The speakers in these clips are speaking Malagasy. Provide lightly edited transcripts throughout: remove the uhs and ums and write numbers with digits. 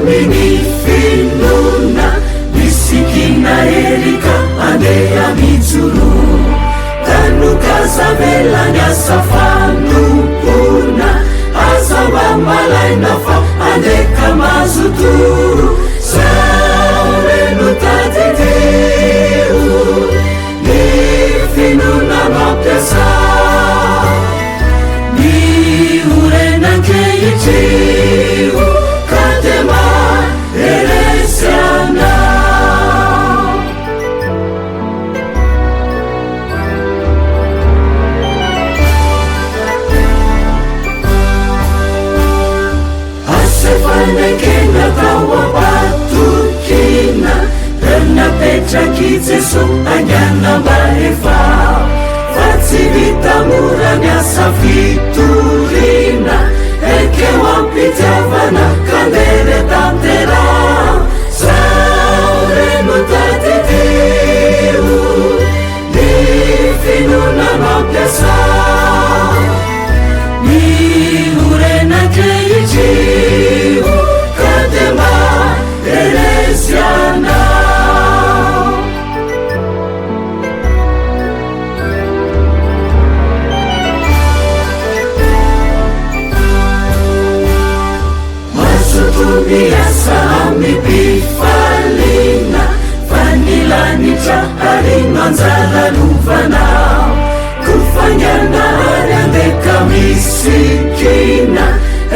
aminifinona misikina erika andeha mitsoro tanukazavelany asafanompona azava malaina fa andeka mazotoro saoreno tatiteo ny finona mampiasa mihorenankehitrio ka tema eresiana asefanekena tao apatukina renapetraki jeso anyana mbaefa fa tsy vitamorany asa fitorina ekeo ampitiavana kandere tantera saoreno tatiteo ny finona mampiasa mihorenankehitrio ka tema eresiana miasa amipifalina fanilanitra arino anjara lovana kufanyanahary andeka misikina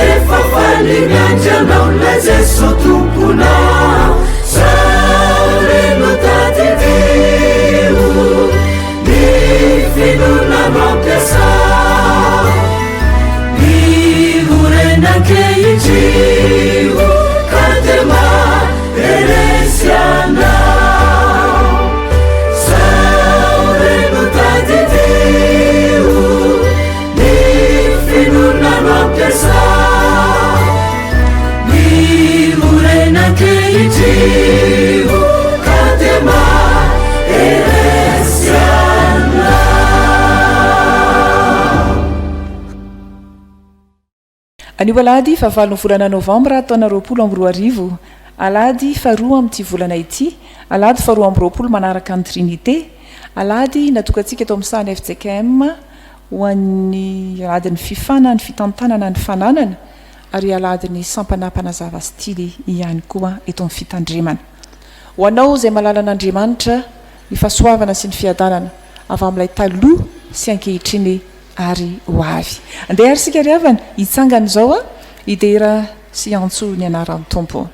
efa faliny andrianao la jeso tompona saoreno tatiteo ny finona mampiasa mihorenankehitrio ka tema eresiana saoreno tatiteo ny finona mampiasa mihorenankehitrio ka tema eresiana. Anio alahady fa 9 volana novambra taona 2020 alahady faharoa amin'ity volana ity alahady faharoa amby 20 manaraka ny Trinité alahady natokantsika eto amin'ny sany Fjkm ho an'ny aladiny fifana ny fitantanana ny fananana ary aladiny sampanampanazava stily ihany koa eto amin'ny fitandrimana ho anao izay malalan'Andriamanitra ny fahasoavana sy ny fiadanana avy amin'ilay taloha sy ankehitriny ary ho avy andeha ary sika riavana hitsangana izao idera sy antso ny anaran'ny tompo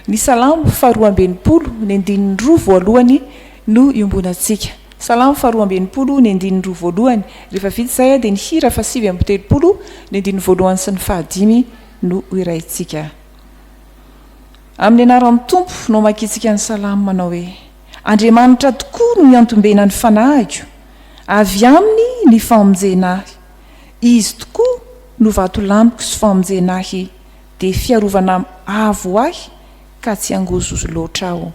ny salamo faharoa ambinipolo ny andininy roa voalohany no iombonantsika salamo faharoa ambinipolo ny andininy roa voalohany rehefa vita izay dia ny hira fa 7 amby telopolo ny andininy voalohany sy ny fahadimy no irayntsika amin'ny anaran'ny tompo no makitsika ny salamo manao hoe Andriamanitra tokoa no miantombena ny fanahiko avy aminy ny famonjena izy tokoa no vatolamiko sy famonjenahy dia fiarovana avo ahy ka tsy angozozo loatra aho.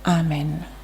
Amen.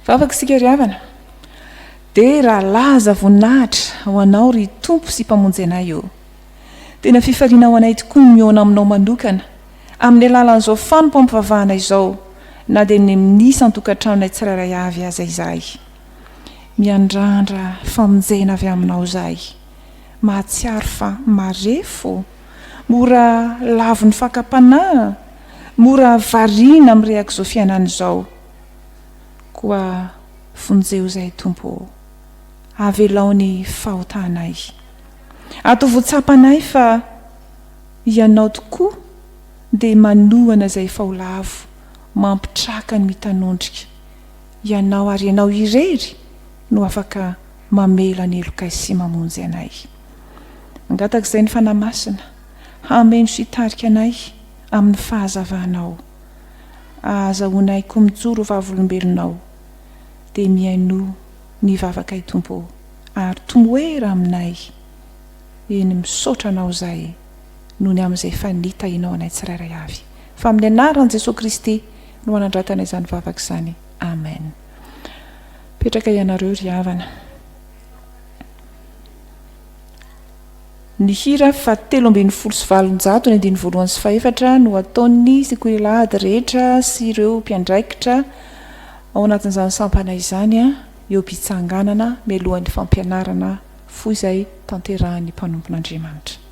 vavaka sika ry havana dia raha laza voninahitra ho anao ry tompo sy mpamonjena io tena fifaliana ho anay tokoa miona aminao manokana amin'ny alalan'izao fanompoam-pivavahana izao na dia ny minisy antokantranonay tsirairay avy aza izahay miandrandra famonjena avy aminao izahay mahatsiaro fa marefo mora lavo ny fakapanahy mora variana mireaka izao fiainana izao koa fonjeo izay tompo avelao ny fahotanay ato voatsapanay fa ianao tokoa dia manohana izay faholavo mampitraka ny mitanondrika ianao ary ianao irery no afaka mamela ny eloka sy mamonjy anay mangataka izay ny fanamasina hameno fitarika anay amin'ny fahazavahanao azahoanay koa mijoro vavolombelonao dia miaino ny vavaka tompo ary tomoera aminay eny misaotra anao izay noho ny amin'izay fanitahinao anay tsirairay avy fa amin'ny anaran'i Jesosy Kristy no anandratana izany vavaka izany amen. Petraka ianareo ry havana. Ny hira 720 ny andiny voalohany sy faefatra no ataon'ny sekoilahady rehetra sy ireo mpiandraikitra ao anatin'izany sampana izany eo mpitsanganana mialohan'ny fampianarana fo izay tanterahan'ny mpanompon'Andriamanitra.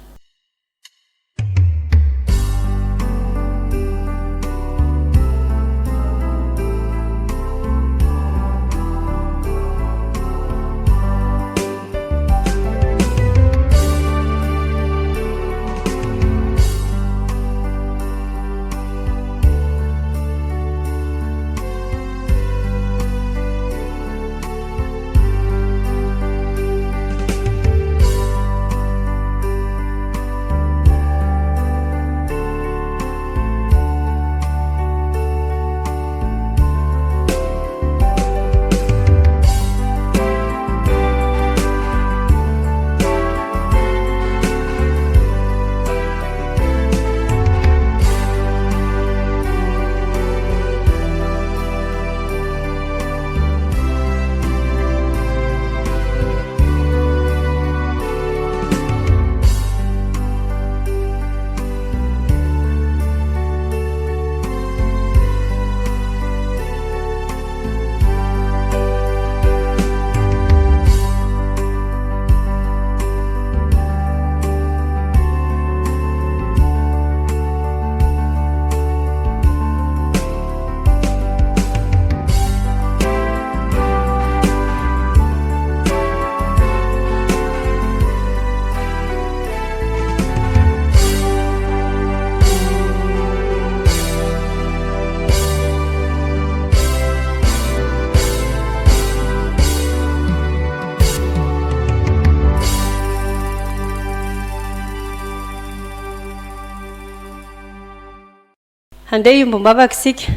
Andeha iombom-bavaka isika.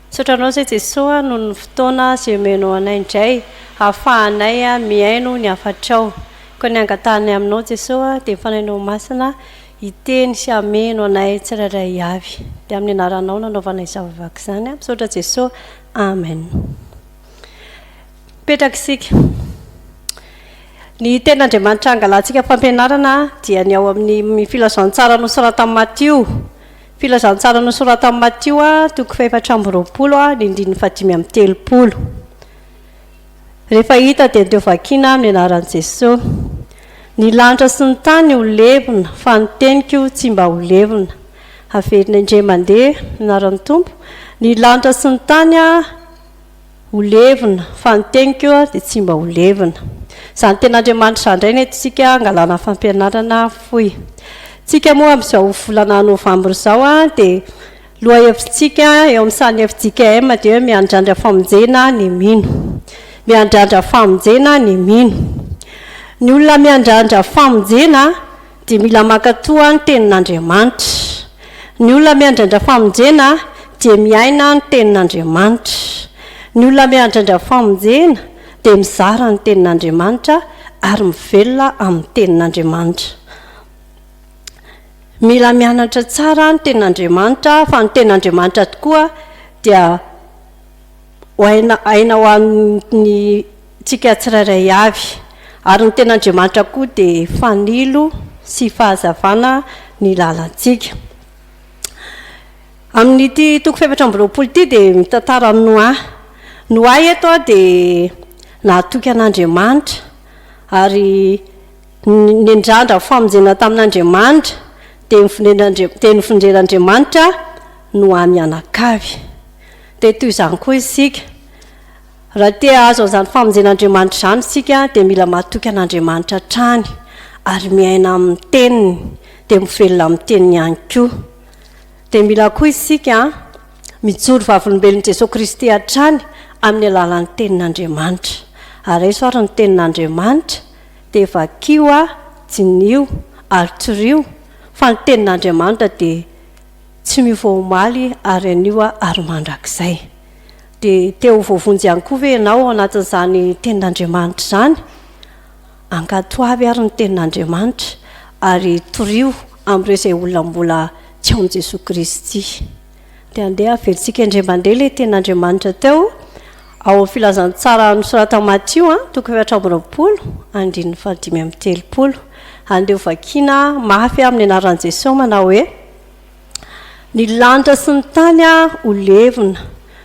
Sotranao izay Jesosy noho ny fotoana izay omenao anay indray ahafahanay miaino ny hafatrao. Koa ny angatanay aminao Jesosy dia mifanainao masina hiteny sy hameno anay tsirairay avy. Dia amin'ny anaranao nanaovanay zavavaka izany. Misaotra Jesosy. Amen. Petraka isika. Ny ten'Andriamanitra angalantsika fampianarana dia ny ao amin'ny filazantsara nosoratan Matio. Filazantsara nosoratan Matio toko 420 ny andiny 530. Rehefa hita dia andeo vakina amin'ny anaran'i Jesosy. Ny lanitra sy ny tany ho levona fa ny teniko tsy mba ho levona. Averina indray mandeha anaran'ny Tompo. Ny lanitra sy ny tany ho levona fa ny teniko dia tsy mba ho levona. Izany ten'Andriamanitra indray ny etisika angalana fampianarana foy. Tsika moa amin'izao volana Novambra izao dia lohahevitsika eo amin'ny sany Fjkm dia Miandrandra famonjena ny mino. Miandrandra famonjena ny mino. Ny olona miandrandra famonjena dia mila makatoa ny tenin'Andriamanitra. Ny olona miandrandra famonjena dia miaina ny tenin'Andriamanitra. Ny olona miandrandra famonjena dia mizara ny tenin'Andriamanitra ary mivelona amin'ny tenin'Andriamanitra. Mila mianatra tsara ny tenin'Andriamanitra fa ny tenin'Andriamanitra tokoa dia aina ho an'ny tsika tsirairay avy ary ny ten'Andriamanitra koa dia fanilo sy fahazavana ny lalantsika. Amin'ity toko 720 ity dia mitantara amin'ny Noa eto dia nahatoky an'Andriamanitra ary Miandrandra famonjena tamin'Andriamanitra dia nifindren'Andriamanitra Noa mianakavy. Dia toy izany koa isika raha tia azo an'izany famonjen'Andriamanitra izany isika dia mila mahatoky an'Andriamanitra trany ary miaina amin'ny teniny dia mivelona amin'ny teniny ihany koa. Dia mila koa isika mijoro vavolombelon'i Jesosy Kristy hatrany amin'ny alalan'ny tenin'Andriamanitra. Ary isoary ny tenin'Andriamanitra dia vakio jinio ary tsirio fa ny tenin'Andriamanitra dia tsy mivoha omaly ary anio ary mandrakizay. Dia teo voavonjy ihany koa ve ianao anatin'izany tenin'Andriamanitra izany? Ankatoavy ary ny tenin'Andriamanitra ary torio amin'ireo izay olona mbola tsy aon' Jesosy Kristy. Dia andeha avelitsika indray mandeha ilay tenin'Andriamanitra teo ao filazantsara nosorata Matio toko 720 andininy 5:30. Andeha vakiana mafy amin'ny anaran'i Jesosy manao hoe ny lanitra sy ny tany ho levona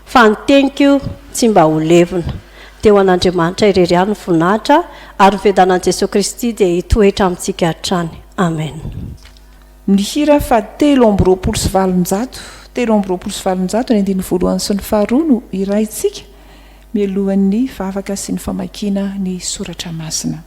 fa ny teniko tsy mba ho levona. Teo an'Andriamanitra irery ihany ny voninahitra ary ny fiadanan'i Jesosy Kristy dia hitoetra amintsika hatrany. Amen. Ny hira fa 3:20 3:20 ny andin'ny voalohany sy ny faharoa no iraintsika mialohan'ny vavaka sy ny famakiana ny soratra masina.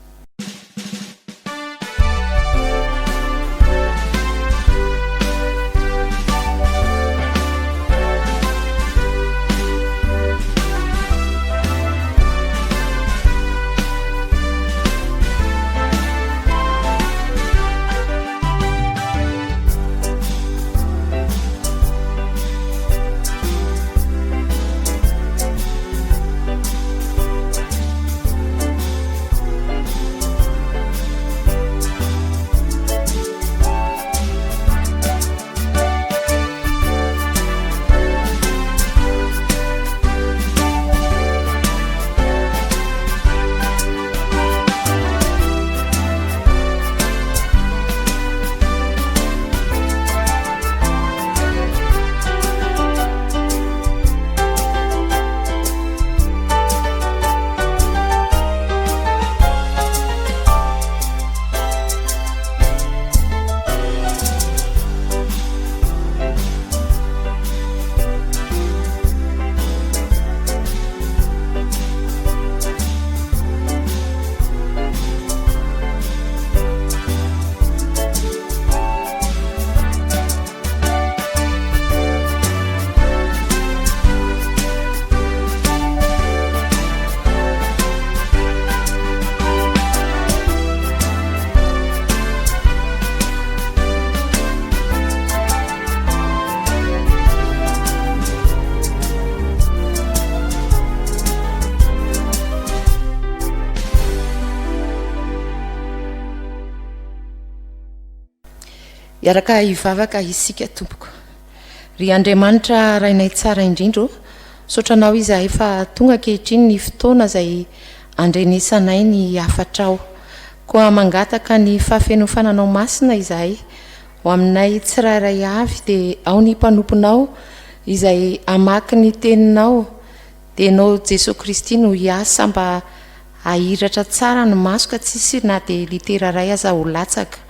Iaraka ivavaka isika tompoko. Ry Andriamanitra rainay tsara indrindro, sotranao izahay fa tonga kehitriny ny fotoana izay andrenesanay ny afatrao. Koa mangataka ny fahafenofananao masina izahay ho aminay tsirairay avy dia ao ny mpanomponao izay amaky ny teninao dia nao Jesosy Kristy no hiasa mba ahiratra tsara ny maso ka tsisy na dia litera ray aza ho latsaka.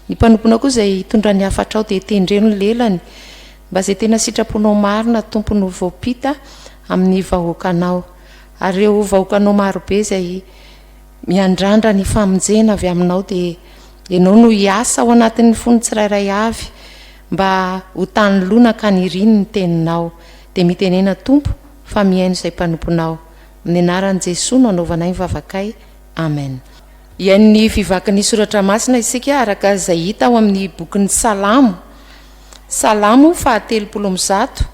Ny mpanomponao koa izay hitondra ny afatrao dia tendreno ny lelany mba izay tena sitraponao marina tompony ho voapita amin'ny vahoakanao. Ary ireo vahoakanao marobe izay miandrandra ny famonjena avy aminao dia ianao no hiasa ao anatin'ny fony tsirairay avy mba ho tany lona ka niriny ny teninao. Dia mitenena tompo fa miaino izay mpanomponao. Amin'ny anaran'i Jesosy no anaovanay vavakay. Amen. Iain'ny vivakan'ny soratra masina isika araka izay hita ao amin'ny bokin'ny Salamo. Salamo 130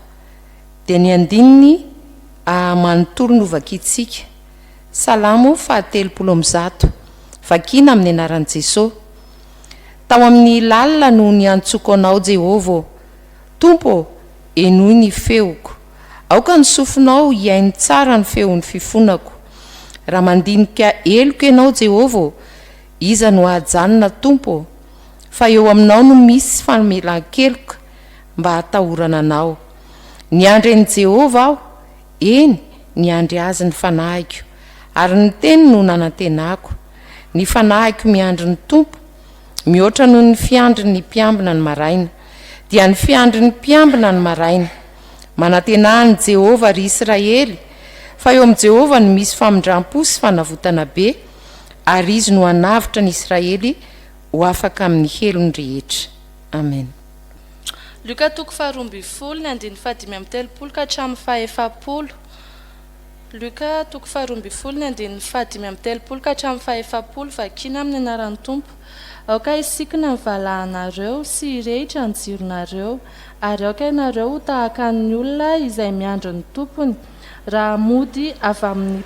dia ny andininy manontolo no vakitsika. Salamo 130 vakina amin'ny anaran'i Jesosy. Tao amin'ny lalina no niantsoko anao Jehovah, Tompo, enoy ny feoko. aoka ny sofinao iainy tsara ny feon'ny fifonako raha mandinika eloko ianao Jehova iza no ajanona tompo fa eo aminao no misy famelan-keloka mba hatahorana anao niandry ny Jehova aho eny niandry azy ny fanahiko ary ny teny no nanantenako ny fanahiko miandry ny tompo mihoatra noho ny fiandry ny mpiambina ny maraina dia ny fiandry ny mpiambina ny maraina manantenany Jehova ry Israely fa eo amin'i Jehova no misy famindram-po sy fanavotana be ary izy no hanavitra ny Israely ho afaka amin'ny helony rehetra. Amen. Luka toko faharoambifolo ny andiny fahadimy amby telopolo ka hatramin'ny fahaefapolo. Luka toko faharoambifolo ny andiny fahadimy amby telopolo ka hatramin'ny fahaefapolo vakina amin'ny anaran'ny Tompo. Aoka isikina ny valahanareo sy irehitra ny jironareo ary aoka ianareo tahaka ny olona izay miandry ny tompony raha mody avy amin'ny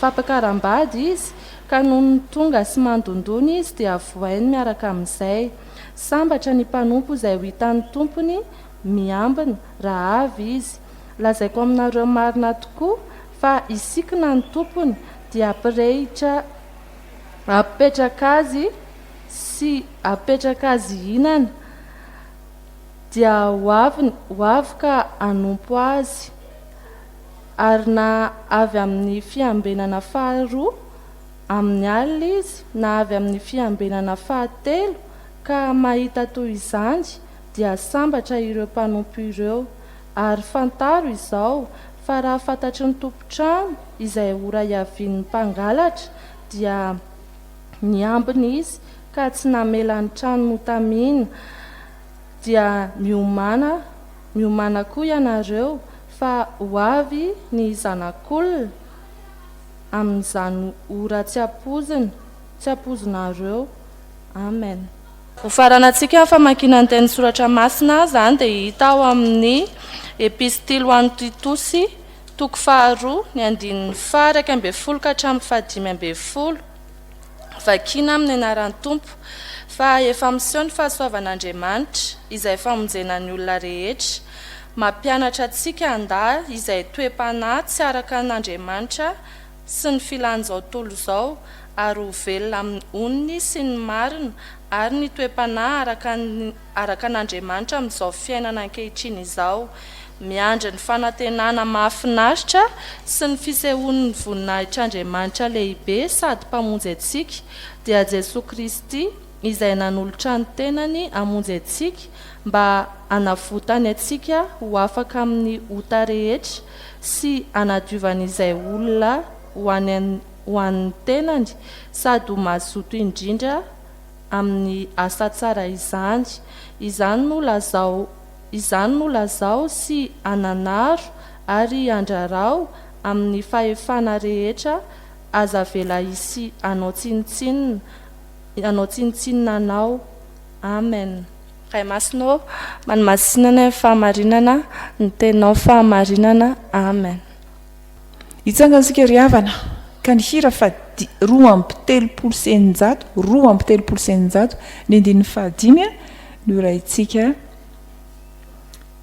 fampakaram-bady izy ka noho ny tonga sy mandondony izy dia avoainy miaraka amin'izay sambatra ny mpanompo izay ho hitan'ny tompony miambina raha avy izy. Lazaiko aminareo marina tokoa fa isikina ny tompony dia apirehitra apetraka azy sy apetraka azy hinana dia ho avy ka hanompo azy ary na avy amin'ny fiambenana faharoa amin'ny alina izy na avy amin'ny fiambenana fahatelo ka mahita toy izany dia sambatra ireo mpanompo ireo ary fantaro izao fa raha fantatry ny tompontrano izay ora iavian'ny mpangalatra dia miambina izy ka tsy namela ny trano notamina dia miomana koa ianareo fa ho avy ny zanak'olona amin'izany ora tsy apozonareo. Amen. Ho faranantsika famakiana ny teny soratra masina zany dia hita ao amin'ny epistily ho an'ny Titosy toko faharoa ny andininy faraka amby folo ka hatramin'ny fahadimy amby folo. Vakina amin'ny anaran'ny Tompo fa efa miseho ny fahasoavan'Andriamanitra izay famonjena ny olona rehetra mampianatra antsika andà izay toe-panahy tsy araka n'Andriamanitra sy ny filan'izao tontolo izao ary ho velona amin'ny onony sy ny marina ary ny toe-panahy araka n'Andriamanitra amin'izao fiainana ankehitriny izao miandry ny fanantenana mahafinaritra sy ny fisehoan'ny voninahitr'Andriamanitra lehibe sady mpamonjy antsika dia Jesosy Kristy izay nanolotra ny tenany hamonjy antsika mba hanavotany antsika ho afaka amin'ny ota rehetra sy hanadiovan'izay olona ho an'ny tenany sady ho mazoto indrindra amin'ny asa tsara izany. Izany no lazao sy ananaro ary andrarao amin'ny fahefana rehetra aza vela isy anao tsinitsinina anao. Amen. Ray masinao manomasinana ny fahamarinana ny tenao fahamarinana. Amen. Hitsangansika ry havana ka ny hira fa 2:telopolo ny andin'ny fahadimy no raintsika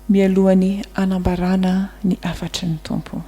mialohany anambarana ny afatry ny Tompo.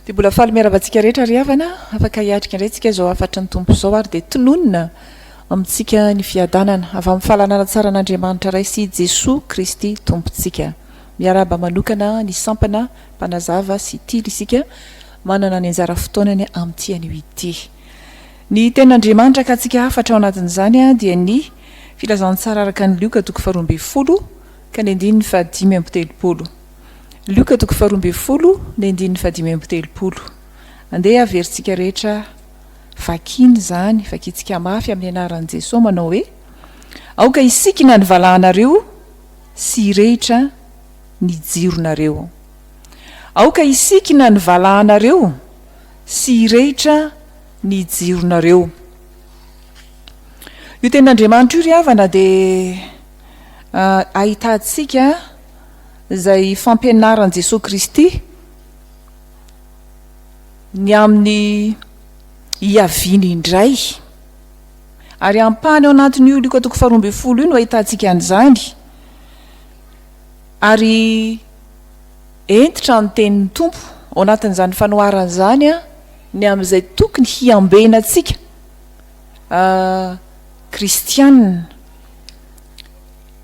dia mbola faly miaravantsika rehetra ry havana afaka hiatrika indray tsika zao afatra ny tompo izao ary dia tononina amintsika ny fiadanana avy amin'ny fahalalana tsara an'Andriamanitra ray sy Jesosy Kristy tompontsika. Miaraba manokana ny sampana mpanazava sy tily isika manana ny anjara fotoanany amin'ity anio ity. Ny ten'Andriamanitra ka tsika afatra ao anatin'izany dia ny filazantsara araka ny Luka 12 ka ny 5:13. Luka 12 ny 5:13. Andeha averintsika rehetra vakiny zany vakintsika mafy amin'ny anaran'i Jesosy manao hoe aoka isikina ny valahanareo sy irehitra ny jironareo. Aoka isikina ny valahanareo sy irehitra ny jironareo. Io ten'Andriamanitra io ry havana dia ahitantsika izay fampianaran'i Jesosy Kristy ny amin'ny hiaviany indray ary ampany ao anatin'io Luka 12 io no ahitantsika an'izany ary entitra ny tenin'ny tompo ao anatin'izany fanoharana izany ny amin'izay tokony hiambenantsika kristianina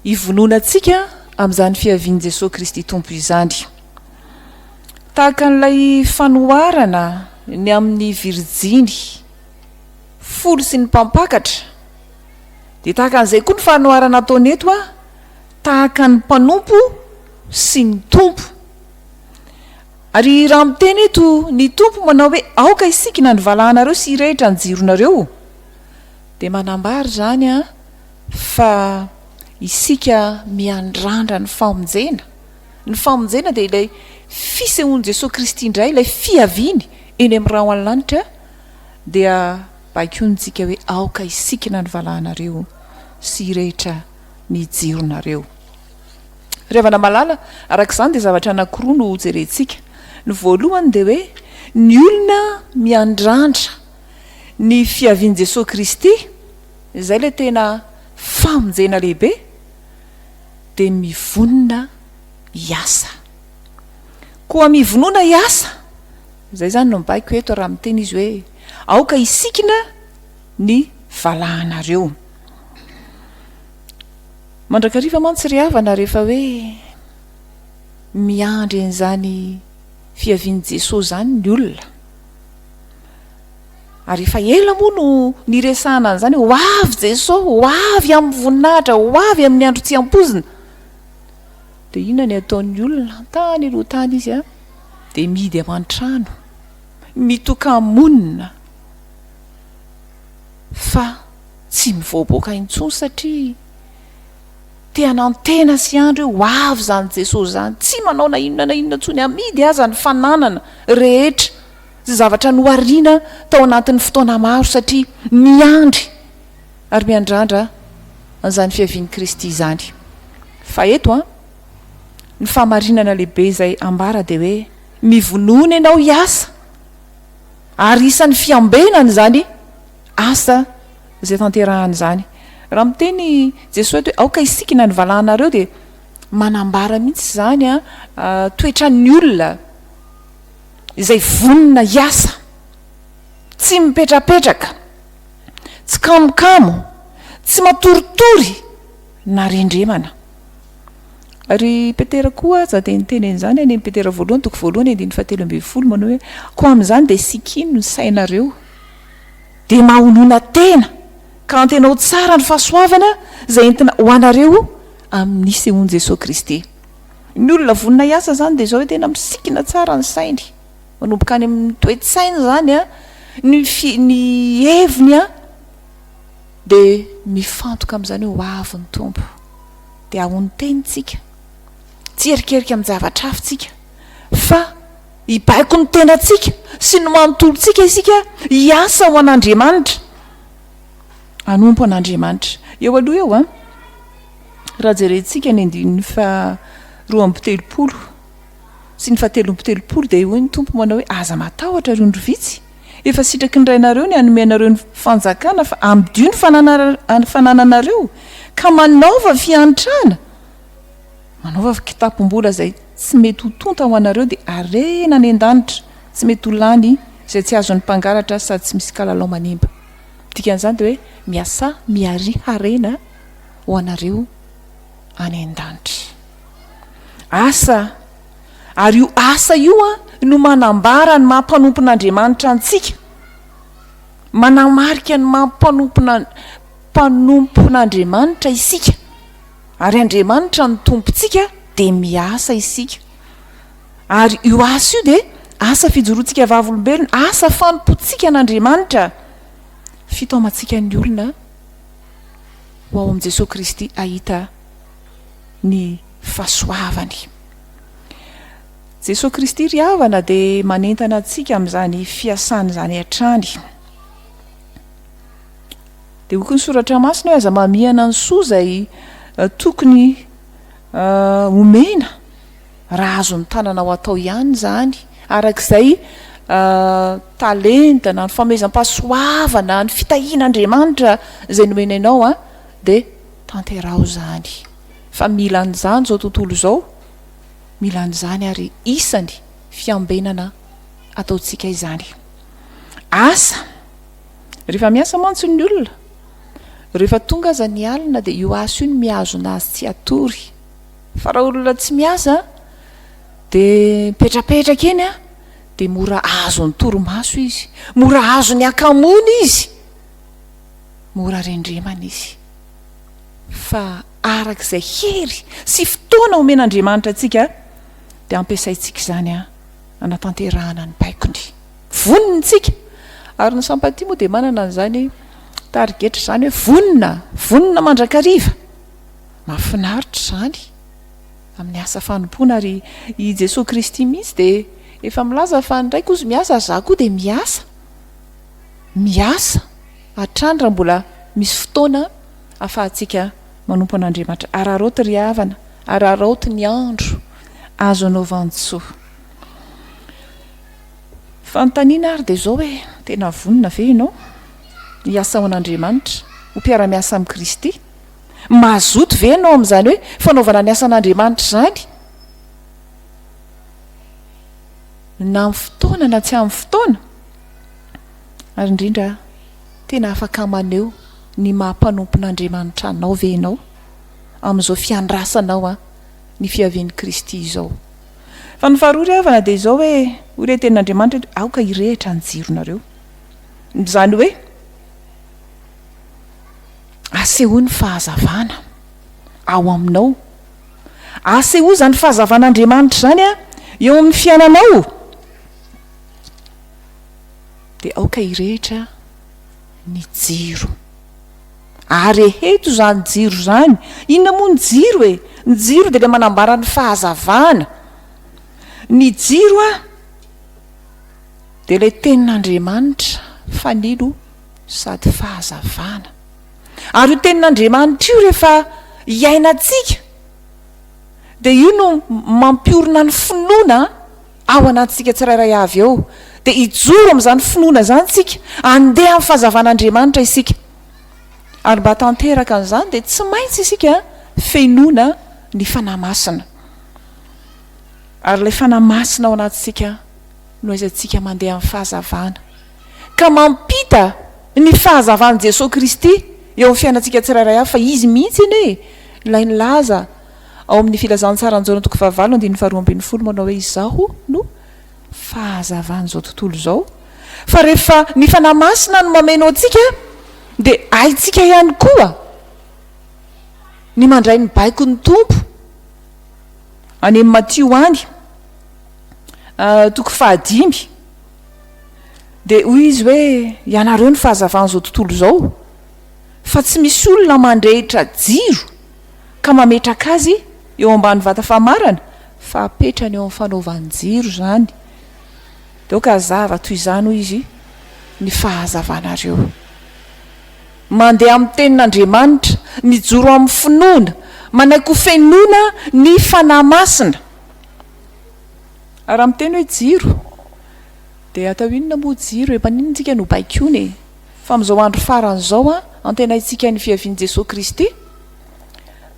hivononantsika amin'izany fiavian'i Jesosy Kristy tompo izany. Tahaka n'ilay fanoharana ny amin'ny Virjiny folo sy ny mpampakatra dia tahaka an'izay koa ny fanoharana ataony eto tahaka ny mpanompo sy ny tompo. Ary raha miteny eto ny tompo manao hoe aoka isikina ny valahanareo sy irehitra ny jironareo dia manambary zany fa isika miandrandra ny famonjena. Ny famonjena dia ilay fisehoan'i Jesosy Kristy indray ilay fiaviany eny amin'ny raha any lanitra dia bakontsika hoe aoka isikina ny valahanareo sy irehitra ny jironareo. Revana malala arak'izany dia zavatra anankiroa no jerentsika. Ny voalohany dia hoe ny olona miandrandra ny fiavian'i Jesosy Kristy izay ilay tena famonjena lehibe dia mivonona hiasa. Koa mivonona hiasa izay zany no mibaiko eto raha miteny izy hoe aoka isikina ny valahanareo. Mandrakariva mantsy ry havana rehefa hoe miandry an'izany fiavian'i Jesosy zany ny olona ary efa ela moa no niresahana an'izany ho avy Jesosy, ho avy amin'ny voninahitra, ho avy amin'ny andro tsy ampozina. Dia inona ny ataon'ny olona tany aloha tany izy dia mihidy aman-trano, mitoka-monina fa tsy mivoaboaka intsony satria teanantena sy andro hoe ho avy zany Jesosy zany, tsy manao na inona intsony, amidy aza ny fananana rehetra sy zavatra nohariana tao anatin'ny fotoana maro satria miandry ary miandrandra an'izany fiavian'i Kristy izany. Fa eto ny fahamarinana lehibe izay ambara dia hoe mivonona ianao hiasa ary isan'ny fiambenana zany asa izay tanterahana izany. Raha miteny Jesosy hoe aoka isikina ny valahanareo dia manambara mihitsy zany toetran'ny olona izay vonona hiasa, tsy mipetrapetraka, tsy kamokamo, tsy matoritory na rendremana. Ary Petera koa za dia niteny an'izany any Petera 1:7 manao hoe ko amin'izany dia sikino ny sainareo dia mahonona tena ka antenao tsara ny fahasoavana izay entina ho anareo amin'ny sehoan'i Jesosy Kristy. Ny olona vonona hiasa zany dia izao hoe tena misikina tsara ny sainy, manomboka any amin'ny toe-tsaina zany ny heviny dia mifantoka amin'izany hoe ho avy ny tompo dia ahony tenitsika, tsy erikerika amin'ny zavatra hafitsika fa hibaiko ny tenatsika sy ny manontolontsika isika hiasa ho an'Andriamanitra, hanompo an'Andriamanitra. Eo aloha eo raha jerentsika ny 2:13 sy ny 7:13 dia eo ny tompo manao hoe aza matahotra ry ondry vitsy, efa sitraky ny rainareo ny anomenareo ny fanjakana fa amdio ny fanananareo ka manaova fiantrana, manaova kitapom-bola izay tsy mety ho tonta ho anareo dia arena ny an-danitra tsy mety ho lany zay tsy azon'ny mpangalatra sady tsy misy kalalao manimba dikan'izany de hoe miasa miary harena ho anareo any an-danitra asa ary io asa io a no manambara ny mampanompon'Andriamanitra antsika manamarika ny mpanompon'Andriamanitra isika ary Andriamanitra ny tompontsika de miasa isika ary io asa io de asa fijoroantsika vavolombelona asa fanompontsika an'Andriamanitra fitaomantsika ny olona ho ao am' Jesosy Kristy ahita ny fahasoavany Jesosy Kristy ry havana de manentana atsika am'izany fiasany zany hatrany de hoky ny soratra masina hoe aza mamiana ny soa zay tokony omena raha azony tanana ho atao ihany zany arak'izay talenta na ny fanomezam-pahasoavana ny fitahian'Andriamanitra zay nomenanao a de tanterao zany fa mila an'izany zao tontolo zao mila an'izany ary isany fiambenana ataotsika izany asa rehefa miasa mantsy ny olona rehefa tonga aza ny alina de io asa io ny miazo anazy tsy atory fa raha olona tsy miasa de mipetrapetraka eny a de mora azo ny toromaso izy mora azo ny akamony izy mora rendremana izy fa arak'izay hery sy fotoana omen'Andriamanitra atsika de ampiasaitsika zany a anatanterahana ny baikony voninitsika ary ny sampatia moa de manana an'izany tarigetra zany hoe vonina mandrakariva mahafinaritra zany amin'ny asa fanompona ary i Jesosy Kristy mihitsy de efa milaza fa ndraiky ozy miasa za koa de miasa hatrany raha mbola misy fotoana afahantsika manompo an'Andriamanitra araroty ry havana araroty ny andro azo anao vantsoa fanontaniana ary de zao hoe tena vonina ve ianao hiasa ao an'Andriamanitra ho mpiara-miasa amin'i Kristy mazoto ve ianao am'izany hoe fanaovana ny asan'Andriamanitra zany na amin'ny fotoana na tsy amin'ny fotoana ary indrindra tena afaka maneo ny mahampanompon'Andriamanitra anao ve ianao amin'izao fiandrasanao a ny fiavian'i Kristy izao fa ny faharoa havana de zao hoe ho le tenin'Andriamanitra aoka hirehitra ny jironareo zany hoe aseho ny fahazavana ao aminao aseho zany fahazavan'Andriamanitra zany a eo amin'ny fiainanao de aoka hirehitra ny jiro ary eto zany jiro zany inona moa ny jiro e ny jiro de le manambara ny fahazavana ny jiro a de le tenin'Andriamanitra fanilo sady fahazavana ary io tenin'Andriamanitra io rehefa hiainatsika de io no mampiorina ny finoana ao anatsika tsirairay avy eo de ijoro am'izany finoana zany tsika andeha amin'ny fahazavan'Andriamanitra isika ary mba tanteraka an'izany de tsy maintsy isika fenoana ny fanamasina ary le fanamasina ao anatsika no aizantsika mandeha amin'ny fahazavana ka mampita ny fahazavan'i Jesosy Kristy eo amin'ny fiainantsika tsirairay avy fa izy mihitsy eny ilay nilaza ao amin'ny filazantsaranyjaona toko fahavalo andiny faharoa ambin'ny folo manao hoe izaho no fahazavan'izao tontolo zao fa rehefa ny fanamasina no mameno atsika de aitsika ihany koa ny mandray ny baiko ny tompo any amin'ny Matio any toko 15 de hoy izy hoe ianareo ny fahazavan'izao tontolo zao fa tsy misy olona mandrehitra jiro ka mametraka azy eo ambany vata famarana fa apetrany eo amin'ny fanaovan'ny jiro zany de oka zava toy izany hoy izy ny fahazavanareo mandeha amin'ny tenin'Andriamanitra mijoro amin'ny finoana manaiky ho fenoana ny fanamasina ary amin'ny teny hoe jiro de atao inona moa jiro empaninona tsika no baikony fa amin'izao andro farany zao a antenaitsika ny fiavian'i Jesosy Kristy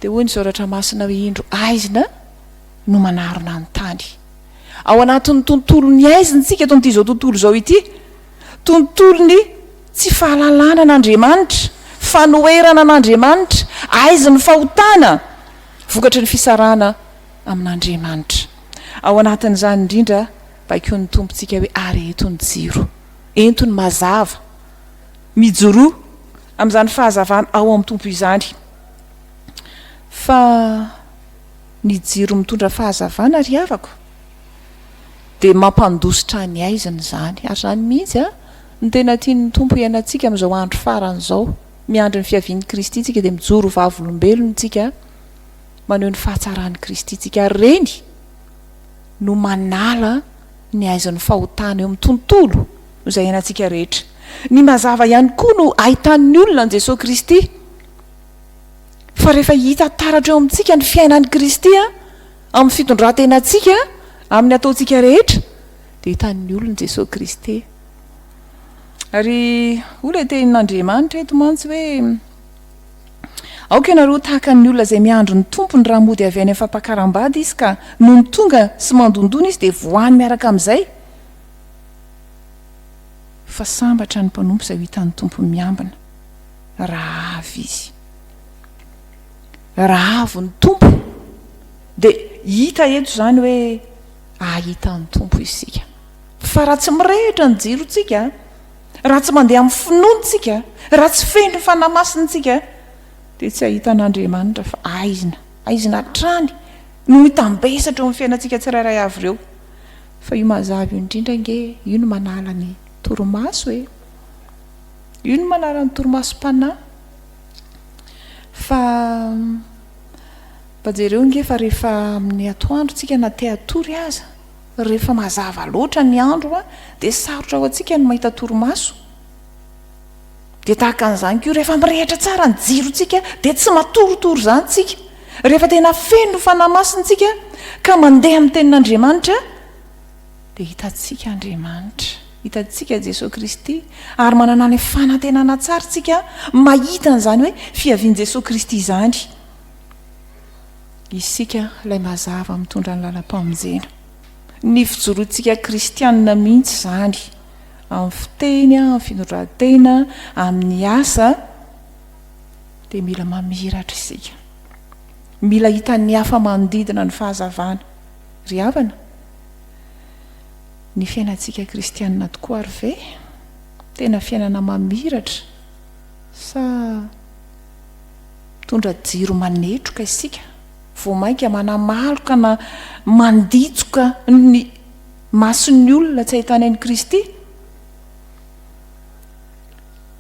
de hoy ny zoratra masina hoe indro aizina no manarona ny tany ao anatin'ny tontolo ny aizintsika eto n'ity zao tontolo zao ity tontolony tsy fahalalana an'andriamanitra fanoerana an'andriamanitra aiziny fahotana vokatry ny fisarana amin'andriamanitra ao anatin'izany indrindra baiko ny tompontsika hoe ary entony jiro entony mazava mijoroa amin'izany fahazavana ao amin'ny tompo izany fa ny jiro mitondra fahazavana ry havako dia mampandositra ny aiziny zany ary zany mihitsy a ny tena tiany tompo iainantsika amin'izao andro farany zao miandry ny fiavian'ny Kristy tsika dia mijoro vavolombelony tsika maneho ny fahatsarany Kristy tsika ary reny no manala ny aiziny fahotana eo amin'ny tontolo izay iainantsika rehetra ny mazava ihany koa no ahitan'ny olona ny Jesosy Kristy fa rehefa hita taratra eo amintsika ny fiainan'ny Kristy a amin'ny fitondrantenantsika amin'ny ataontsika rehetra dia hitan'ny olona Jesosy Kristy ary olona tenin'Andriamanitra eto mantsy hoe aoka ianareo tahaka ny olona izay miandro ny tompony raha mody avy any amin'ny fampakaram-bady izy ka no ny tonga sy mandondona izy dia voany miaraka amin'izay fa sambatra ny mpanompo izay ho hitan'ny tompo miambina raha avy izy raha avy ny tompo dia hita eto zany hoe ahitan'ny tompo isika fa raha tsy mirehitra ny jirontsika raha tsy mandeha amin'ny finoantsika raha tsy feno fanamasintsika dia tsy ahitan'Andriamanitra fa aizina trany no mitambesatra eo amin'ny fiainantsika tsirairay avy ireo fa io mazava io indrindra nge io no manala ny torimaso io no manala ny torimasom-panahy fa jereo nge fa rehefa amin'ny atoandro tsika na te atory aza rehefa mazava loatra ny andro a dia sarotra ho antsika no mahita torimaso dia tahaka an'izany ko rehefa mirehitra tsara ny jirontsika dia tsy matorotoro zany tsika rehefa tena feno fanamasintsika ka mandeha amin'ny tenin'Andriamanitra dia hitantsika Andriamanitra hitantsika Jesosy Kristy ary manana ny fanantenana tsara tsika mahita n'izany hoe fiavian'i Jesosy Kristy izany isika ilay mazava mitondra ny lalam-pamonjena ny fijoroantsika kristianina mihitsy zany amin'ny fiteny amin'ny finoran-tena amin'ny asa dia mila mamiratra isika mila hitan'ny hafa manodidina ny fahazavana ry havana ny fiainantsika kristianina tokoa ary ve tena fiainana mamiratra sa mitondra jiro manetroka isika vo mainka manamaloka na manditsoka ny mason'ny olona tsy ahitany an'i Kristy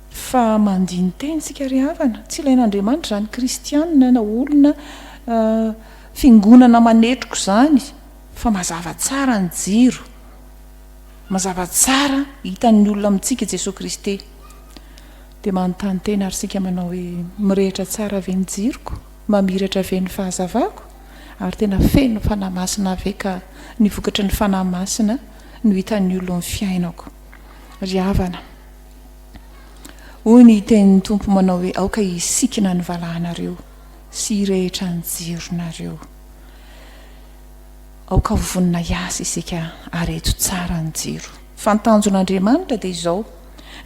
fa mandiny teny sika ry havana tsy ilain'Andriamanitra zany kristianina na olona fingonana manetroko zany fa mazava tsara ny jiro mazava tsara hitan'ny olona amintsika Jesosy Kristy dia manontany tena ary sika manao hoe mirehitra tsara ve ny jiroko mamiratra ve ny fahazavako ary tena feno fanamasina ve ka ny vokatra ny fanamasina no hitan'ny olona amin'ny fiainako ry havana hoy ny tenin'ny tompo manao hoe aoka hisikina ny valahanareo sy hirehitra ny jironareo aoka vonina hiasa isika ary eto tsara ny jiro fantanjon'Andriamanitra dia izao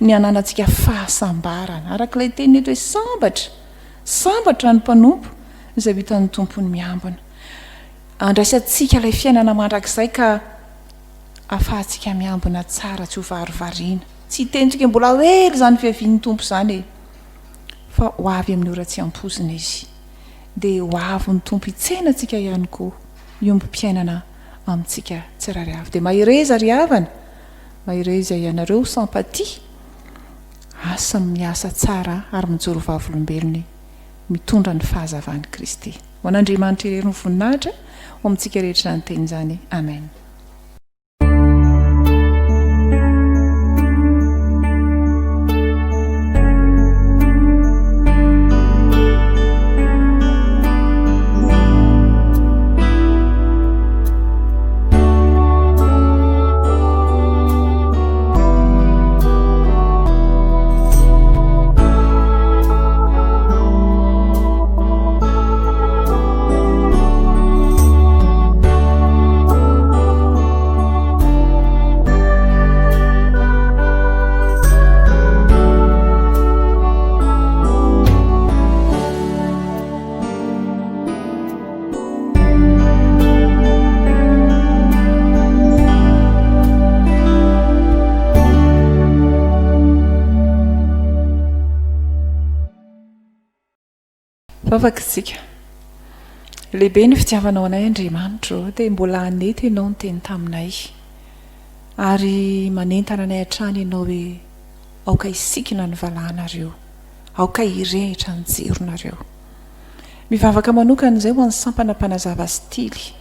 ny ananantsika fahasambarana arak'ilay teniny eto hoe sambatra ny mpanompo izay hitan'ny tompony miambina andraisantsika ilay fiainana mandrakizay ka ahafahantsika miambina tsara tsy ho varivariana tsy hitentsika mbola hely zany fiavian'ny tompo zany fa ho avy amin'ny ora tsy ampozina izy dia ho avy ny tompo hitsenantsika ihany koa iombom-piainana amintsika tsirairy avy dia mahireza ry havana mahireza ianareo sampatia asa miasa tsara ary mijoro vavolombelony mitondra ny fahazavan'i Kristy ho an'Andriamanitra irery ny voninahitra ho amintsika rehetra ny teny izany amen. vavaka isika lehibe ny fitiavanao anay Andriamanitra dia mbola anety ianao ny teny taminay ary manentana anay hatrany ianao hoe aoka isikina ny valahanareo aoka irehitra ny jeronareo mivavaka manokana izay ho an'ny sampana mpanazava stily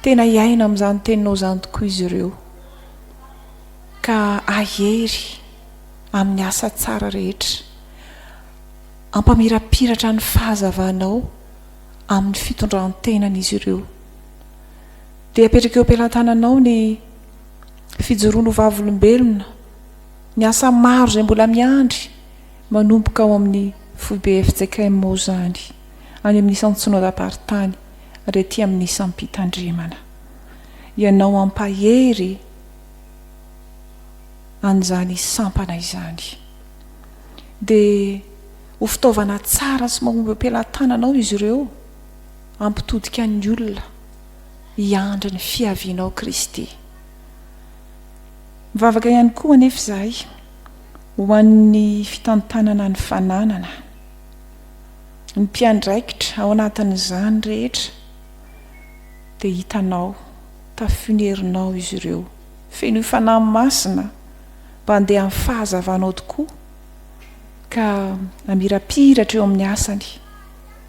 tena iaina amin'izany teninao izany tokoa izy ireo ka ahery amin'ny asa tsara rehetra ampamirapiratra ny fahazavanao amin'ny fitondran-tenan'izy ireo dia apetraka eo am-pelantananao ny fijoroano vavolombelona ny asa maro izay mbola miandry manomboka ao amin'ny Fjkm zany any amin'ny isantsonodam-paritany rety amin'ny isan'ny Mpitandrina ianao ampahery an'izany sampana izany dia ho fitaovana tsara sy mahomby am-pelantananao izy ireo ampitodika ny olona hiandry ny fiavianao Kristy mivavaka ihany koa anefa izahay ho an'ny fitantanana ny fananana ny mpiandraikitra ao anatin'izany rehetra dia hitanao tafinerinao izy ireo feno fanahy masina mba handeha amin'ny fahazavanao tokoa ka amirapiratra eo amin'ny asany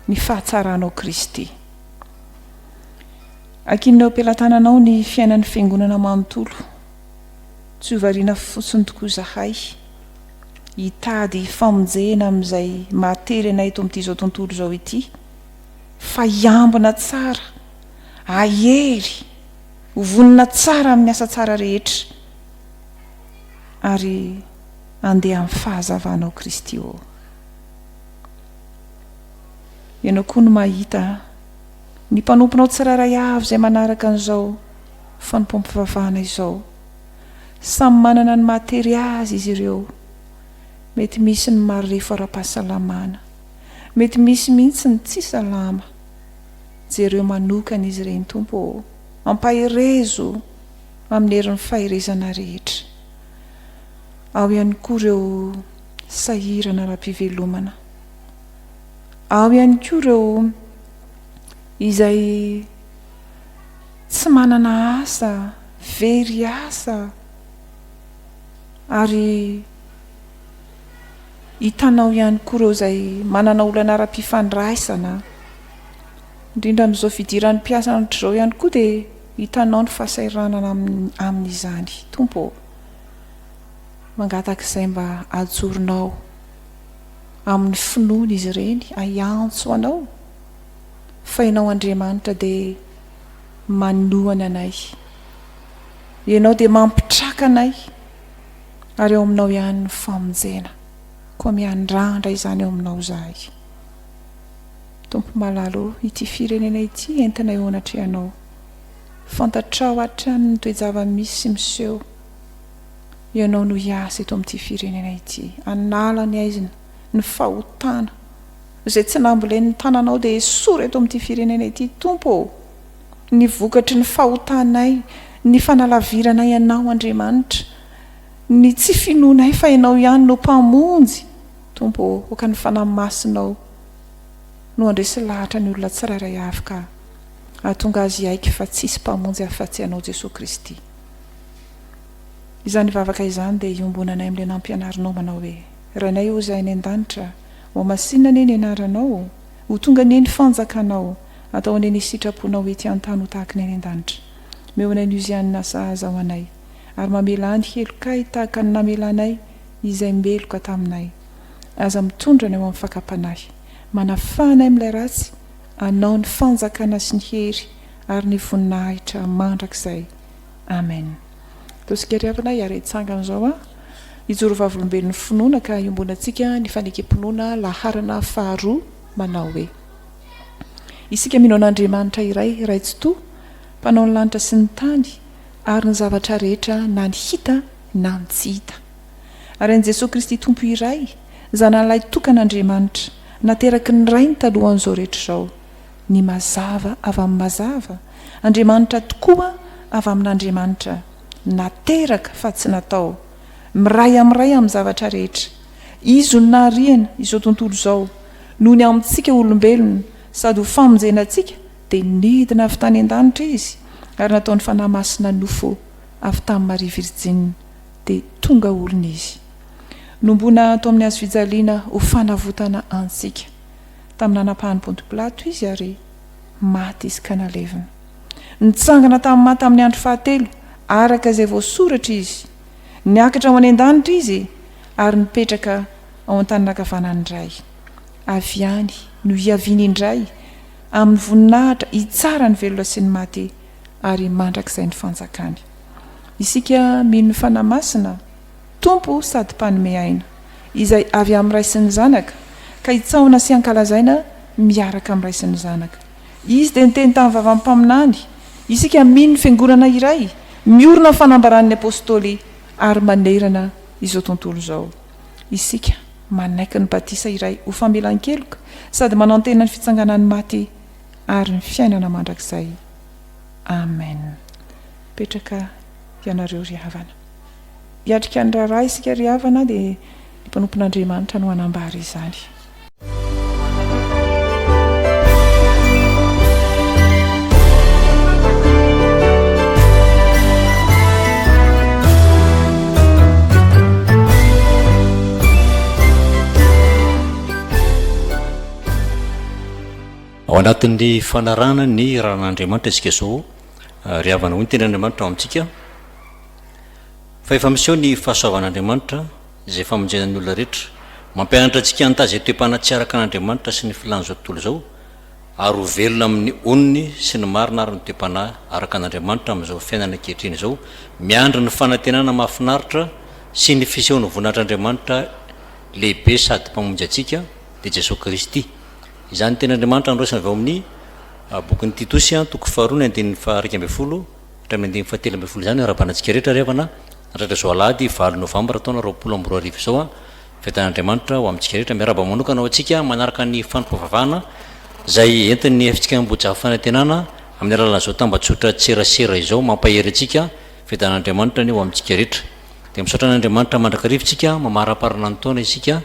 ny fahatsaranao Kristy akinonao am-pelantananao ny fiainan'ny fiangonana manontolo tsy hovariana fotsiny tokoa izahay hitady famonjena amin'izay matery anay eto amin'ity izao tontolo izao ity fa hiambina tsara ahery hovonina tsara amin'ny asa tsara rehetra ary andeha amin'ny fahazavanao Kristy o ianao koa no mahita ny mpanomponao tsiraray avy izay manaraka an'izao fanompoam-pivavahana izao samy manana ny matery azy izy ireo mety misy ny marefo ara-pahasalamana mety misy mihitsy ny tsy salama jereo manokana izy ireny tompo ampaherezo amin'ny herin'ny faherezana rehetra ao ihany koa ireo sahirana ara-pivelomana ao ihany koa ireo izay tsy manana asa very asa ary hitanao ihany koa ireo izay manana olana ara-pifandraisana indrindra amin'izao fidiran'ny mpiasa an'izao ihany koa dia hitanao ny fahasairanana amin'izany tompo mangataka izay mba ajoronao amin'ny finoana izy ireny ahiantso anao fa ianao Andriamanitra dia manohana anay ianao dia mampitraka anay ary eo aminao ihany ny famonjena koa miandrandra izany eo aminao izahay tompo malalo ity firenena ity entina eo anatrehanao fantatrao hatrany ny toejava-misy sy miseho ianao no hiasa eto amin'ity firenena ity anala ny aizina ny fahotana izay tsy nambolen'ny tananao dia esory eto amin'ity firenena ity tompo ny vokatry ny fahotanay ny fanalaviranay ianao Andriamanitra ny tsy finoanay fa ianao ihany no mpamonjy tompo oka ny fanahy masinao no andresy lahatra ny olona tsirairay avy ka ahatonga azy aiky fa tsisy mpamonjy afa-tsy anao Jesosy Kristy izany vavaka izany dia iombonanay amin'ilay nampianarinao manao hoe ranay o izay any an-danitra ho masinina anie ny anaranao ho tonga anie ny fanjakanao atao anie ny sitraponao ety an-tany ho tahaka ny any an-danitra meonay ny uzianina sahaza ho anay ary mamela any helokay tahaka ny namelanay izay mbeloka taminay aza mitondra ny eo amin'ny fakapanahy manafanay amin'ilay ratsy anao ny fanjakana sy ny hery ary ny voninahitra mandrakizay amen tosikariavana iaretsangana izao ijoro vavolombelon'ny finoana ka iombonantsika ny fanekem-pinoana laharana faharoa manao hoe isika mino an'Andriamanitra iray raitsotoa mpanao ny lanitra sy ny tany ary ny zavatra rehetra na ny hita na ny tsy hita ary an'i Jesosy Kristy tompo iray zanan'ilay tokan'Andriamanitra nateraky ny rainy talohan'izao rehetra izao ny mazava avy amin'ny mazava Andriamanitra tokoa avy amin'Andriamanitra nateraka fa tsy natao miray amin'ny zavatra rehetra izy no nahariana izao tontolo izao noho ny amintsika olombelona sady ho famonjenantsika dia nidina avy tany an-danitra izy ary nataony fanahy masina nofo avy tamin'ny Maria Virjine dia tonga olona izy. Nombona ato amin'ny azo fijaliana ho fanavotana antsika. Tamin'ny nanapahany Ponto Pilato izy ary maty izy ka nalevina. Nitsangana tamin'ny maty amin'ny andro fahatelo araka izay voasoratra izy. Niakatra ho any an-danitra izy ary nipetraka ao an-tany ankavanany indray. Avy any no hiaviany indray amin'ny voninahitra hitsara ny velona sy ny maty ary mandrakizay ny fanjakany. Isika mino ny fanahy masina Tompo sady mpanome aina izay avy amin'ny ray sy ny zanaka ka hitsahona sy hankalazaina miaraka amin'ny ray sy ny zanaka. Izy dia niteny tamin'ny vavampaminany. Isika mino ny fiangonana iray miorina amin'ny fanambaran'ny apôstôly ary manerana izao tontolo izao. Isika manaiky ny batisa iray ho famelan-keloka sady manantena ny fitsanganan'ny maty ary ny fiainana mandrakizay. Amen. Petraka ianareo ry havana. Hiatrika ny raharaha isika ry havana dia ny mpanompon'Andriamanitra no hanambary izany. Ao anatin'ny fanarana ny ran'Andriamanitra isika izao ry havana ho ny ten'Andriamanitra ao amintsika fa efa misy eo ny fahasoavan'Andriamanitra izay famonjena ny olona rehetra mampianatra antsika antazy izay toe-panahy tsy araka an'Andriamanitra sy ny filàny izao tontolo izao ary ho velona amin'ny onony sy ny marina ary ny toe-panahy araka an'Andriamanitra amin'izao fiainana ankehitriny izao miandry ny fanantenana mahafinaritra sy ny fisehony voninahitr'Andriamanitra lehibe sady mpamonjy antsika dia Jesosy Kristy. Izany ten'Andriamanitra androasana avy ao amin'ny bokin'ny Titosy toko 2:1-20 hatramin'ny 17 izany arabanantsika rehetra ry havana raitra zao alahady 20 Novambra taona 2022 izao fetan'Andriamanitra ho amintsika rehetra miaraba manokana ao antsika manaraka ny fanompoam-pivavahana izay entin'ny Fjkm Ambohijafy Fanantenana amin'ny alalan'izao tambatsotra tserasera izao mampahery antsika fetan'Andriamanitra ny ho amintsika rehetra dia misaotra n'Andriamanitra mandrakarivintsika mamaraparana ny taona isika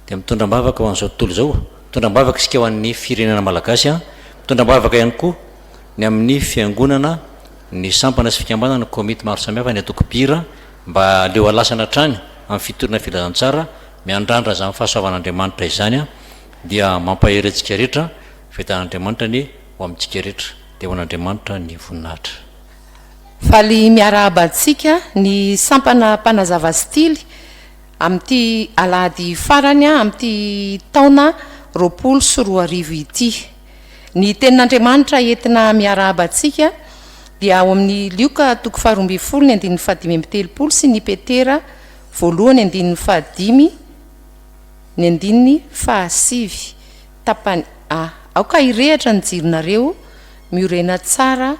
dia mitondra mbavaka ho an'izao tontolo izao mitondra mbavaka isika ho an'ny firenena malagasy mitondra mbavaka ihany koa ny amin'ny fiangonana ny sampana sy fikambanana ny komity maro samihafa ny atoko pira mba leo alasana trany amin'ny fitorina filazantsara miandrandra zany fahasoavan'Andriamanitra izany dia mampahery antsika rehetra fetan'Andriamanitra ny ho amintsika rehetra dia ho an'Andriamanitra ny voninahitra. Faly miarabantsika ny sampana mpanazava stily amin'ity alahady farany amin'ity taona 2024 ity. Ny tenin'Andriamanitra entina miarabantsika dia ao amin'ny Lioka toko 12:5 sy ny Petera 1:5 ny 5 tapany aoka irehatra ny jironareo miorena tsara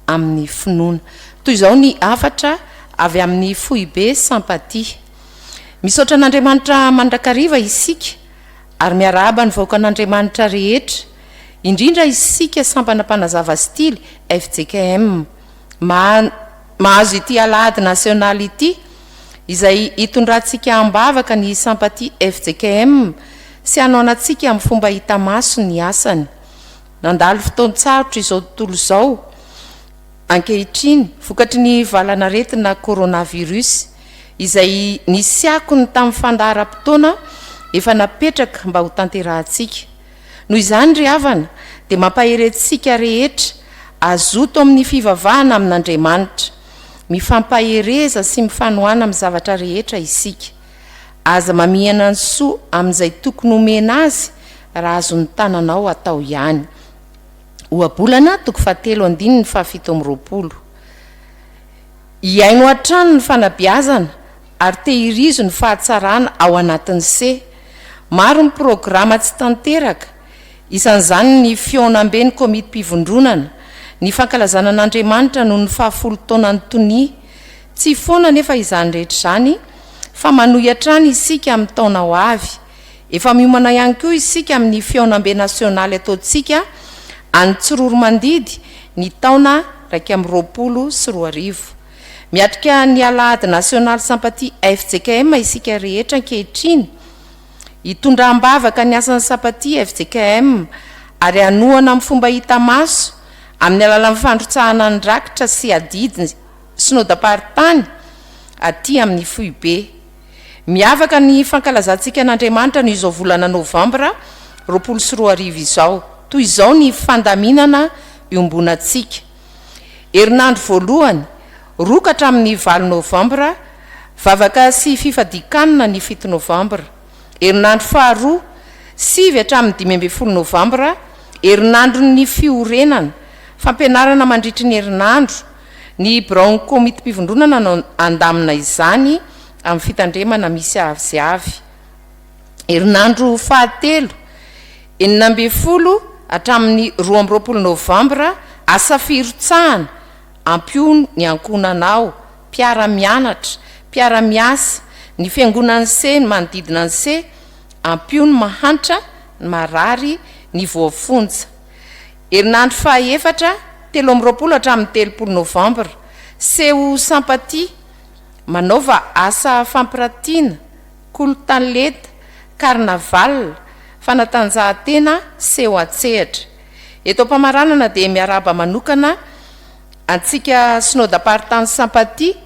amin'ny finoana. Toy izao ny afatra avy amin'ny foibe sampatia. Misaotra n'Andriamanitra mandrakariva isika ary miaraba ny vahoaka an'Andriamanitra rehetra indrindra isika sampana mpanazava stily Fjkm mahazo ity alahady nasionaly ity izay hitondrantsika ambavaka ny sampatia Fjkm sy hanaonantsika amin'ny fomba hita maso ny asany. Nandalo fotoan-tsarotra izao tontolo izao ankehitriny vokatry ny valanaretina coronavirus izay nisyako ny tamin'ny fandaharam-potoana efa napetraka mba ho tanterahantsika. Noho izany ry havana dia mampaherentsika rehetra azoto amin'ny fivavahana amin'Andriamanitra mifampahereza sy mifanohana amin'ny zavatra rehetra isika aza mamihana ny soa amin'izay tokony omena azy raha azony tananao atao ihany. Ohabolana toko 7:7 iaino hatrano ny fanabeazana ary tehirizo ny fahatsarana ao anatin'ny se. Maro ny programa tsy tanteraka isan'izany ny fionambe ny komity mpivondronana ny fankalazana an'Andriamanitra noho ny 10 taonany tonia. Tsy foana nefa izany rehetra izany fa manohy hatrany isika amin'ny taona ho avy. Efa miomana ihany koa isika amin'ny fionambe nasionaly ataontsika any Tsororo Mandidy ny taona 2022. Miatrika ny alahady nasionaly sampatia Fjkm isika rehetra ankehitriny Hitondram-bavaka ny asan'ny sapaty Fjkm ary anoana amin'ny fomba hita maso amin'ny alalan'ny fandrotsahana ny rakitra sy adidiny synodam-paritany aty amin'ny Fjkm. Miavaka ny fankalazantsika n'Andriamanitra no izao volana Novambra 24 izao. Toy izao ny fandaminana iombonantsika. Herinandro voalohany rokatra amin'ny 9 Novambra, vavaka sy fifadikanina ny 7 Novambra. Herinandro faharoa 9 hatramin'ny 12 Novambra, herinandro ny fiorenana, fampianarana mandritry ny herinandro. Ny branco mitim-pivondronana no andamina izany amin'ny fitandremana misy avy sy avy. Herinandro fahatelo 9 hatramin'ny 12 Novambra, asa firotsahana, ampiony ny ankonanao, mpiara-mianatra, mpiara-miasa, ny fiangonan'ny se ny manodidina ny se, ampiony mahantra, ny marary, ny voafonja. Herinandro fahaefatra 13 hatramin'ny 30 Novambra, seho sampaty, manaova asa fampiratiana, kolotanleta, karnaval, fanatanjahantena, seho atsehatra. Eto am-pamaranana dia miaraba manokana antsika synodam-paritany sampaty,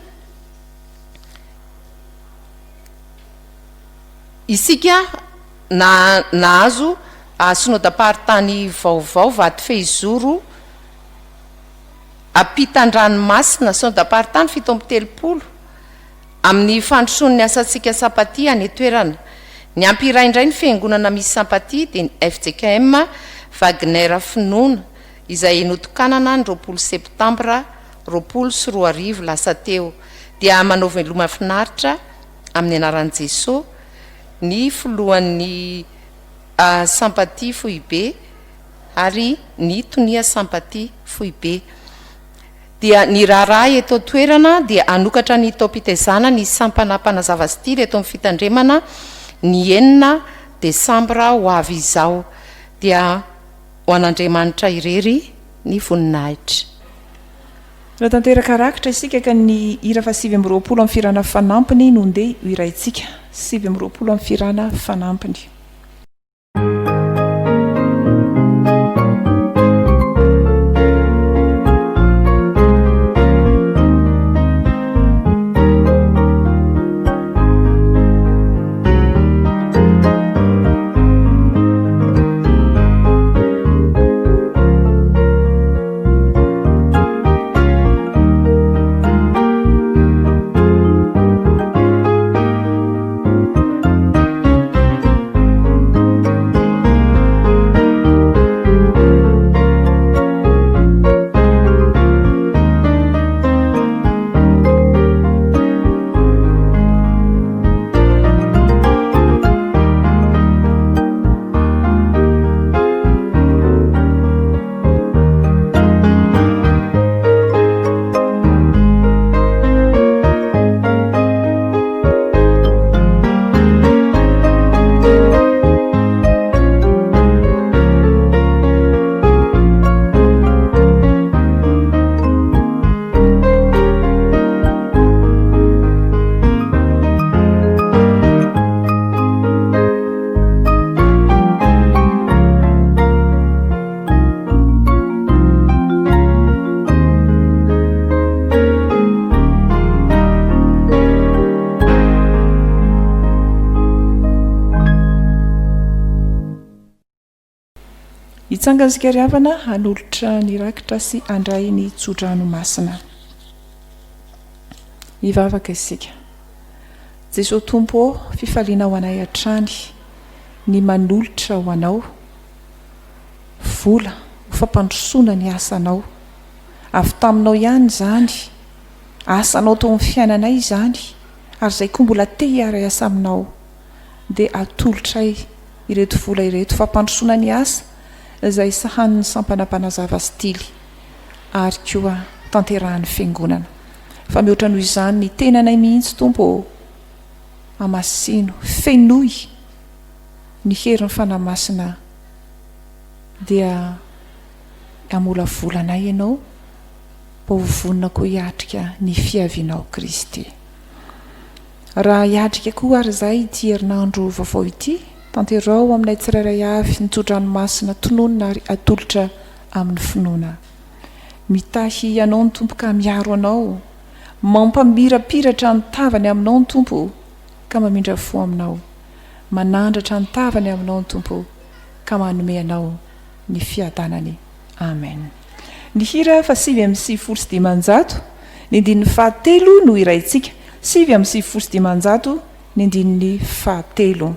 isika nahazo synodam-paritany vaovao vaty fehizoro Mpitandrina synodam-paritany 7 amin'ny fandroson'ny asantsika sampaty any toerana. Ny ampiraindray ny fiangonana misy sampaty dia ny Fjkm Wagner finoana izay notokanana ny 20 Septambra 2024 lasa teo, dia manao veloma finaritra amin'ny anaran'i Jesosy ny filohan'ny sampaty Fjkm ary ny tonia sampaty Fjkm. Dia ny raharaha eto toerana dia anokatra ny taom-pitezana ny sampanampanazava stily eto amin'ny fitandremana ny 9 Desambra ho avy izao, dia ho an'Andriamanitra irery ny voninahitra. Raha tanteraka rakitra isika ka ny hira fa 720 amin'ny firana fanampiny no ndeha ho iraintsika 720 amin'ny firana fanampiny. Hitsangana sikariavana hanolotra ny rakitra sy andray ny tsodranomasina. Hivavaka isika. Jesosy Tompo, fifaliana ho anay hatrany, ny manolotra ho anao, vola ho fampandrosoana ny asanao. Avy taminao ihany izany, asanao tao amin'ny fiainanay izany, ary izay koa mbola te hiara asa aminao, dia atolotray ireto vola ireto fampandrosoana ny asa, izay sahan'ny sampanampanazava stily ary koa tanterahan'ny fiangonana. Fa mihoatra noho izany ny tenanay mihitsy Tompo, amasino fenoy ny herin'ny fanamasina, dia amola volanay ianao mba ho vonina koa hiatrika ny fiavinao Kristy. Raha hiatrika koa ary izay ity herinandro vaovao ity tanterao aminay tsirairay avy nitsodranomasina tononona ary atolotra amin'ny finoana. Mitahy ianao ny tompo ka miaro anao, mampamirapiratra ny tavany aminao ny tompo ka mamindra fo aminao, manandratra ny tavany aminao ny tompo ka manome anao ny fiadanany. Amen. Ny hira fa 7:9 ny andininy 7 no iraintsika. 7:9 ny andininy 7.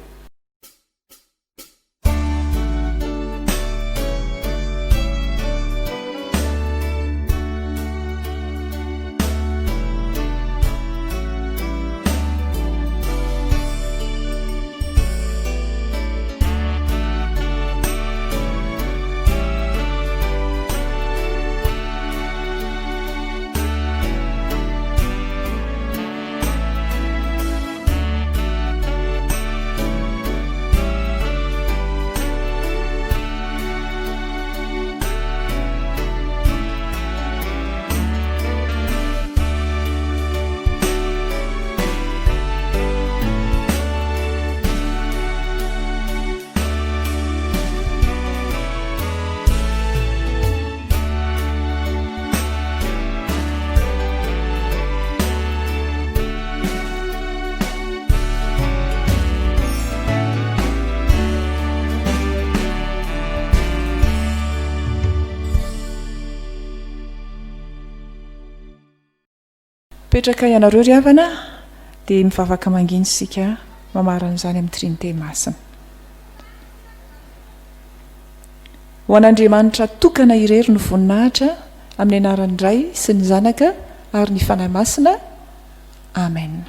Petraka ianareo ry havana dia mivavaka manginy sika mamaran'izany amin'ny Trinité masina. Ho an'Andriamanitra tokana irery ny voninahitra amin'ny anaran'ny Ray sy ny Zanaka ary ny fanahy masina. Amen.